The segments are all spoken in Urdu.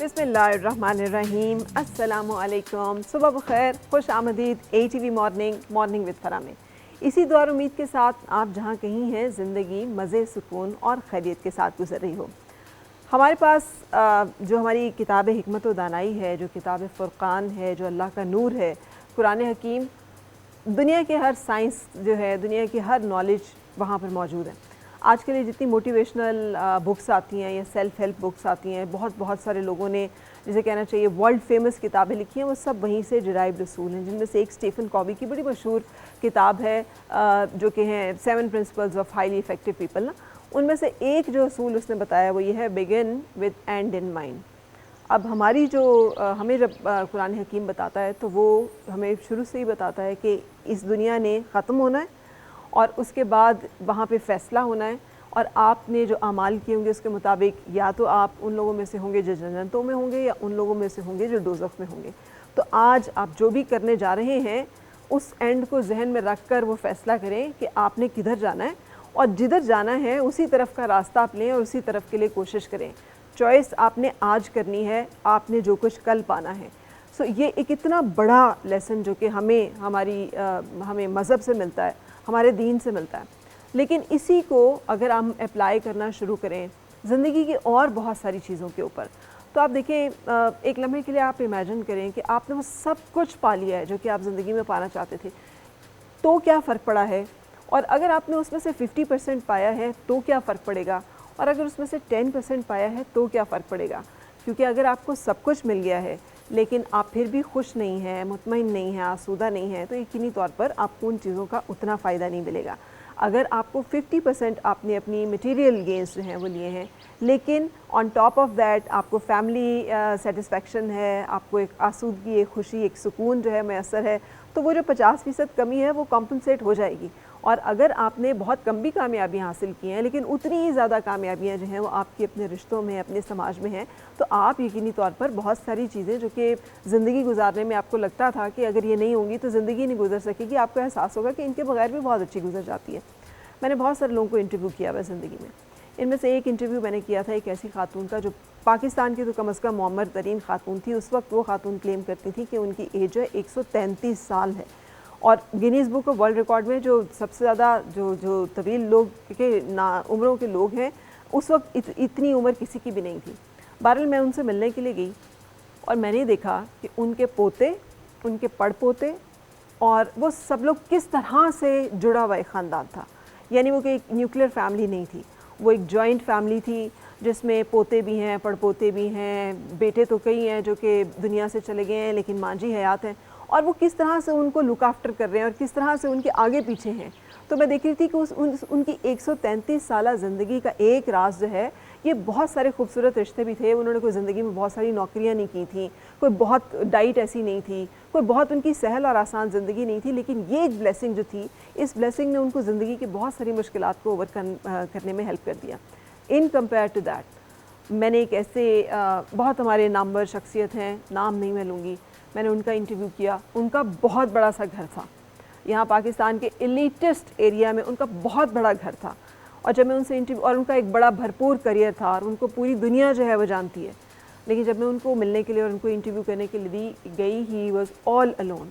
بسم اللہ الرحمن الرحیم، السلام علیکم، صبح بخیر، خوش آمدید A T V morning with فرا میں۔ اسی دعا اور امید کے ساتھ آپ جہاں کہیں ہیں زندگی مزے، سکون اور خیریت کے ساتھ گزر رہی ہو۔ ہمارے پاس جو ہماری کتاب حکمت و دانائی ہے، جو کتاب فرقان ہے، جو اللہ کا نور ہے، قرآن حکیم، دنیا کے ہر سائنس جو ہے، دنیا کی ہر نالج وہاں پر موجود ہے۔ آج کے لیے جتنی موٹیویشنل بکس آتی ہیں یا سیلف ہیلپ بکس آتی ہیں، بہت سارے لوگوں نے جسے کہنا چاہیے ورلڈ فیمس کتابیں لکھی ہیں، وہ سب وہیں سے ڈرائیوڈ اصول ہیں، جن میں سے ایک اسٹیفن کووی کی بڑی مشہور کتاب ہے جو کہ ہیں 7 principles of highly effective people نا، ان میں سے ایک جو اصول اس نے بتایا وہ یہ ہے begin with and in mind. اب ہماری جو ہمیں جب قرآن حکیم بتاتا ہے تو وہ ہمیں شروع سے ہی بتاتا ہے کہ اس دنیا نے ختم ہونا ہے اور اس کے بعد وہاں پہ فیصلہ ہونا ہے، اور آپ نے جو اعمال کیے ہوں گے اس کے مطابق یا تو آپ ان لوگوں میں سے ہوں گے جو جنتوں میں ہوں گے یا ان لوگوں میں سے ہوں گے جو دوزخ میں ہوں گے۔ تو آج آپ جو بھی کرنے جا رہے ہیں اس اینڈ کو ذہن میں رکھ کر وہ فیصلہ کریں کہ آپ نے کدھر جانا ہے، اور جدھر جانا ہے اسی طرف کا راستہ آپ لیں اور اسی طرف کے لیے کوشش کریں۔ چوائس آپ نے آج کرنی ہے، آپ نے جو کچھ کل پانا ہے۔ یہ ایک اتنا بڑا لیسن جو کہ ہمیں مذہب سے ملتا ہے، ہمارے دین سے ملتا ہے، لیکن اسی کو اگر ہم اپلائی کرنا شروع کریں زندگی کی اور بہت ساری چیزوں کے اوپر، تو آپ دیکھیں ایک لمحے کے لیے آپ امیجن کریں کہ آپ نے وہ سب کچھ پا لیا ہے جو کہ آپ زندگی میں پانا چاہتے تھے، تو کیا فرق پڑا ہے؟ اور اگر آپ نے اس میں سے 50% پایا ہے تو کیا فرق پڑے گا؟ اور اگر اس میں سے 10% پایا ہے تو کیا فرق پڑے گا؟ کیونکہ اگر آپ کو سب کچھ مل گیا ہے لیکن آپ پھر بھی خوش نہیں ہیں، مطمئن نہیں ہیں، آسودہ نہیں ہیں، تو یقینی طور پر آپ کو ان چیزوں کا اتنا فائدہ نہیں ملے گا۔ اگر آپ کو 50% آپ نے اپنی مٹیریل گینز جو ہیں وہ لیے ہیں، لیکن آن ٹاپ آف دیٹ آپ کو فیملی سیٹسفیکشن ہے، آپ کو ایک آسودگی، ایک خوشی، ایک سکون جو ہے میسر ہے، تو وہ جو 50% کمی ہے وہ کمپنسیٹ ہو جائے گی۔ اور اگر آپ نے بہت کم بھی کامیابیاں حاصل کی ہیں لیکن اتنی ہی زیادہ کامیابیاں جو ہیں وہ آپ کی اپنے رشتوں میں، اپنے سماج میں ہیں، تو آپ یقینی طور پر بہت ساری چیزیں جو کہ زندگی گزارنے میں آپ کو لگتا تھا کہ اگر یہ نہیں ہوں گی تو زندگی نہیں گزر سکے گی، آپ کو احساس ہوگا کہ ان کے بغیر بھی بہت اچھی گزر جاتی ہے۔ میں نے بہت سارے لوگوں کو انٹرویو کیا ہے زندگی میں، ان میں سے ایک انٹرویو میں نے کیا تھا ایک ایسی خاتون کا جو پاکستان کی تو کم از کم معمر ترین خاتون تھی۔ اس وقت وہ خاتون کلیم کرتی تھی کہ ان کی ایج جو ہے 133 سال ہے، اور Guinness book of world record میں جو سب سے زیادہ جو طویل لوگ کے عمروں کے لوگ ہیں، اس وقت اتنی عمر کسی کی بھی نہیں تھی۔ بہرحال میں ان سے ملنے کے لیے گئی اور میں نے دیکھا کہ ان کے پوتے، ان کے پڑ پوتے اور وہ سب لوگ کس طرح سے جڑا ہوا ایک خاندان تھا۔ یعنی وہ کہ ایک نیوکلیر فیملی نہیں تھی، وہ ایک جوائنٹ فیملی تھی جس میں پوتے بھی ہیں، پڑ پوتے بھی ہیں، بیٹے تو کئی ہیں جو کہ دنیا سے چلے گئے ہیں لیکن ماں جی حیات ہیں، اور وہ کس طرح سے ان کو لک آفٹر کر رہے ہیں اور کس طرح سے ان کے آگے پیچھے ہیں۔ تو میں دیکھ رہی تھی کہ ان کی 133 سالہ زندگی کا ایک راز جو ہے، یہ بہت سارے خوبصورت رشتے بھی تھے، انہوں نے کوئی زندگی میں بہت ساری نوکریاں نہیں کی تھیں، کوئی بہت ڈائٹ ایسی نہیں تھی، کوئی بہت ان کی سہل اور آسان زندگی نہیں تھی، لیکن یہ ایک بلیسنگ جو تھی، اس بلیسنگ نے ان کو زندگی کی بہت ساری مشکلات کو اوور کرنے میں ہیلپ کر دیا۔ ان کمپیئر ٹو دیٹ میں نے ایک ایسے بہت ہمارے نامور شخصیت ہیں، نام نہیں میں لوں گی، میں نے ان کا انٹرویو کیا۔ ان کا بہت بڑا سا گھر تھا یہاں پاکستان کے ایلیٹسٹ ایریا میں، ان کا بہت بڑا گھر تھا، اور جب میں ان سے انٹرویو، اور ان کا ایک بڑا بھرپور کریئر تھا اور ان کو پوری دنیا جو ہے وہ جانتی ہے، لیکن جب میں ان کو ملنے کے لیے اور ان کو انٹرویو کرنے کے لیے گئی، he was all alone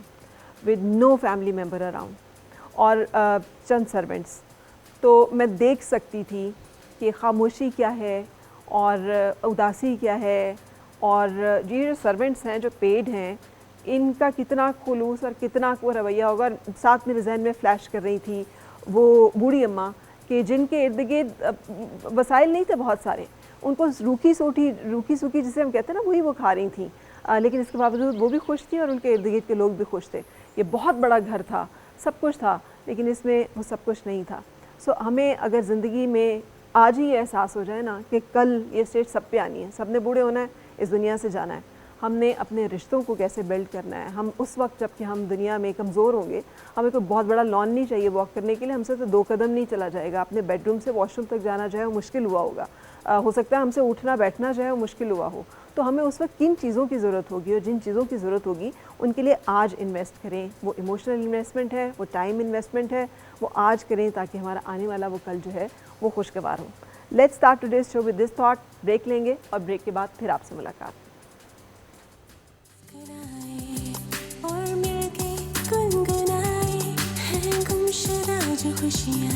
with no family member around اور چند سرونٹس۔ تو میں دیکھ سکتی تھی کہ خاموشی کیا ہے اور اداسی کیا ہے، اور یہ جو سرونٹس ہیں جو پیڈ ہیں ان کا کتنا خلوص اور کتنا وہ رویہ ہوگا۔ ساتھ میرے ذہن میں فلیش کر رہی تھی وہ بوڑھی اماں کہ جن کے ارد گرد وسائل نہیں تھے بہت سارے، ان کو روکھی سوکھی جسے ہم کہتے ہیں نا، وہی وہ کھا رہی تھیں، لیکن اس کے باوجود وہ بھی خوش تھیں اور ان کے ارد گرد کے لوگ بھی خوش تھے۔ یہ بہت بڑا گھر تھا، سب کچھ تھا، لیکن اس میں وہ سب کچھ نہیں تھا۔ ہمیں اگر زندگی میں آج ہی یہ احساس ہو جائے نا کہ کل یہ اسٹیج سب پہ آنی ہے، سب نے بوڑھے ہونا ہے، اس دنیا سے جانا ہے، ہم نے اپنے رشتوں کو کیسے بلڈ کرنا ہے۔ ہم اس وقت جب کہ ہم دنیا میں کمزور ہوں گے، ہمیں کوئی بہت بڑا لان نہیں چاہیے واک کرنے کے لیے، ہم سے تو 2 قدم نہیں چلا جائے گا، اپنے بیڈ روم سے واش روم تک جانا جو ہے وہ مشکل ہوا ہوگا، ہو سکتا ہے ہم سے اٹھنا بیٹھنا جو ہے وہ مشکل ہوا ہو۔ تو ہمیں اس وقت کن چیزوں کی ضرورت ہوگی، اور جن چیزوں کی ضرورت ہوگی ان کے لیے آج انویسٹ کریں۔ وہ ایموشنل انویسٹمنٹ ہے، وہ ٹائم انویسٹمنٹ ہے، وہ آج کریں تاکہ ہمارا آنے والا وہ کل جو ہے وہ خوشگوار ہو۔ Let's start today's show with this thought. Break لیں گے اور بریک کے بعد پھر آپ سے ملاقات۔ اور مل کے گنگنائے ہیں گمشدہ جو خوشیاں